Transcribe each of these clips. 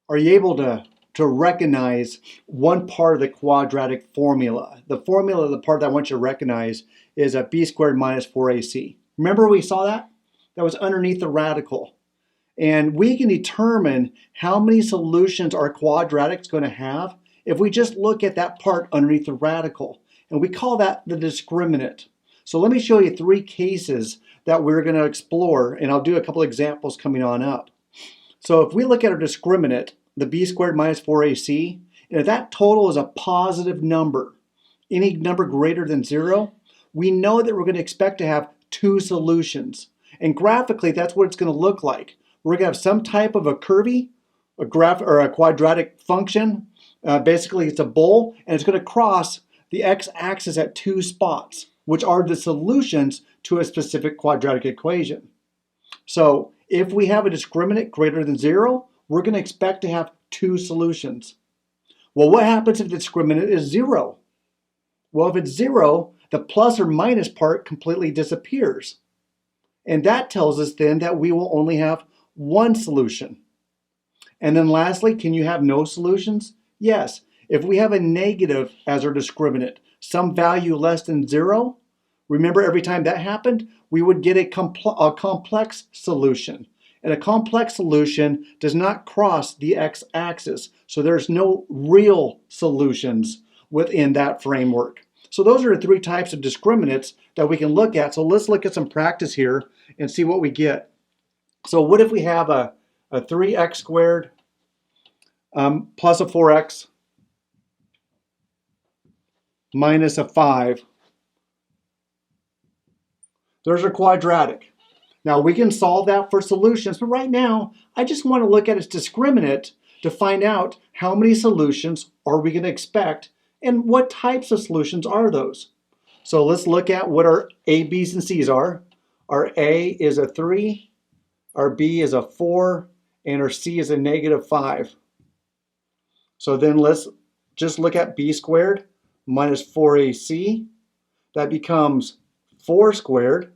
Are you able to recognize one part of the quadratic formula? The formula, the part that I want you to recognize, is a b squared minus 4ac. Remember we saw that? That was underneath the radical. And we can determine how many solutions our quadratic is going to have if we just look at that part underneath the radical. And we call that the discriminant. So let me show you three cases that we're going to explore, and I'll do a couple examples coming on up. So if we look at our discriminant, the b squared minus 4ac, and if that total is a positive number, any number greater than 0, we know that we're going to expect to have two solutions. And graphically, that's what it's going to look like. We're going to have some type of a curvy, a graph, or a quadratic function. Basically, it's a bowl, and it's going to cross the x-axis at two spots, which are the solutions to a specific quadratic equation. So if we have a discriminant greater than 0, we're going to expect to have two solutions. Well, what happens if the discriminant is 0? Well, if it's 0, the plus or minus part completely disappears. And that tells us then that we will only have one solution. And then lastly, can you have no solutions? Yes. If we have a negative as our discriminant, some value less than 0, remember every time that happened, we would get a complex solution. And a complex solution does not cross the x-axis. So there's no real solutions within that framework. So those are the three types of discriminants that we can look at. So let's look at some practice here and see what we get. So what if we have a 3x squared plus a 4x minus a 5? There's our quadratic. Now we can solve that for solutions, but right now I just want to look at its discriminant to find out how many solutions are we going to expect and what types of solutions are those. So let's look at what our A, B's, and C's are. Our A is a 3, our B is a 4, and our C is a negative 5. So then let's just look at B squared minus 4AC. That becomes 4 squared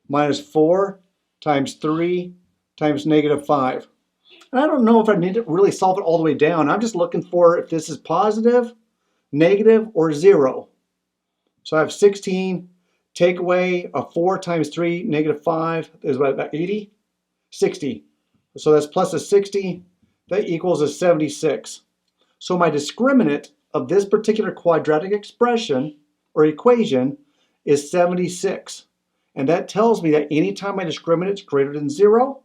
minus 4 times 3 times negative 5. And I don't know if I need to really solve it all the way down. I'm just looking for if this is positive, negative, or 0. So I have 16, take away a 4 times 3, negative 5, is about 80? 60. So that's plus a 60, that equals a 76. So my discriminant of this particular quadratic expression or equation is 76. And that tells me that anytime my discriminant is greater than 0,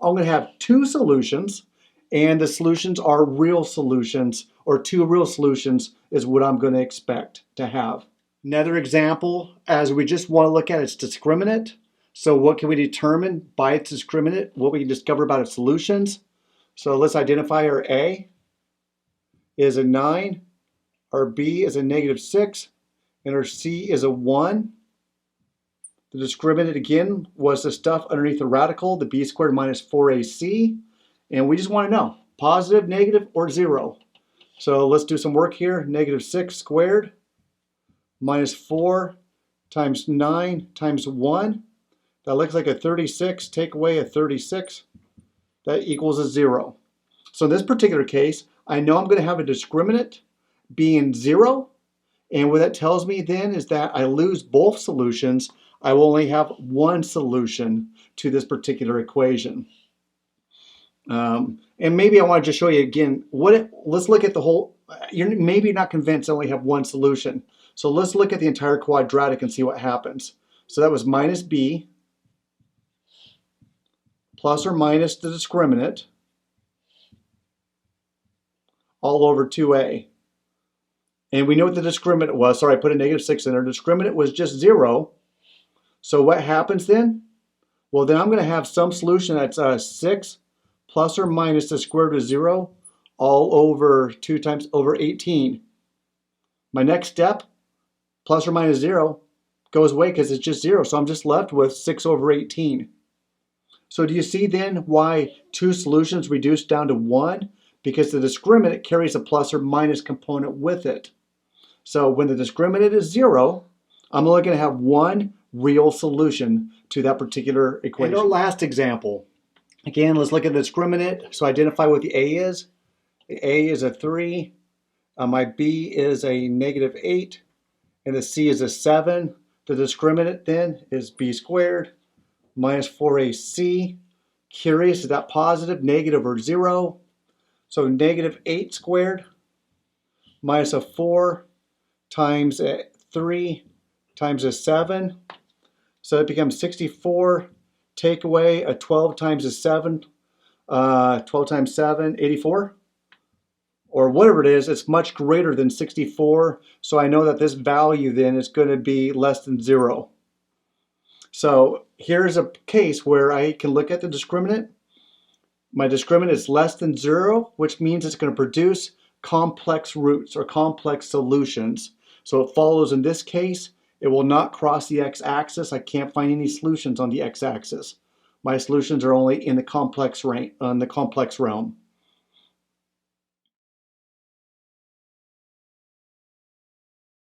I'm going to have two solutions, and the solutions are real solutions, or two real solutions is what I'm going to expect to have. Another example, as we just want to look at its discriminant. So what can we determine by its discriminant? What we can discover about its solutions. So let's identify our A is a 9, our B is a negative 6, and our C is a 1. The discriminant, again, was the stuff underneath the radical, the b squared minus 4ac. And we just want to know, positive, negative, or 0. So let's do some work here. Negative 6 squared minus 4 times 9 times 1. That looks like a 36. Take away a 36. That equals a 0. So in this particular case, I know I'm going to have a discriminant being 0. And what that tells me then is that I lose both solutions. I will only have one solution to this particular equation. And maybe I want to just show you again, let's look at the whole, maybe you're not convinced I only have one solution. So let's look at the entire quadratic and see what happens. So that was minus b plus or minus the discriminant all over 2a. And we know what the discriminant was. Sorry, I put a negative 6 in there. Discriminant was just 0. So what happens then? Well, then I'm going to have some solution that's 6 plus or minus the square root of 0 all over 2 times over 18. My next step, plus or minus 0, goes away because it's just 0. So I'm just left with 6 over 18. So do you see then why two solutions reduce down to 1? Because the discriminant carries a plus or minus component with it. So when the discriminant is 0, I'm only going to have one real solution to that particular equation. And our last example, Again, let's look at the discriminant. So identify what the A is. The A is a 3. My B is a -8. And the C is a 7. The discriminant then is B squared minus 4AC. Curious, is that positive, negative, or 0? So -8 squared minus a 4 times a 3 times a 7. So it becomes 64. Take away a 12 times a 7. 12 times 7, 84. Or whatever it is, it's much greater than 64. So I know that this value then is going to be less than 0. So here's a case where I can look at the discriminant. My discriminant is less than 0, which means it's going to produce complex roots or complex solutions. So it follows in this case, it will not cross the x-axis. I can't find any solutions on the x-axis. My solutions are only in the complex realm.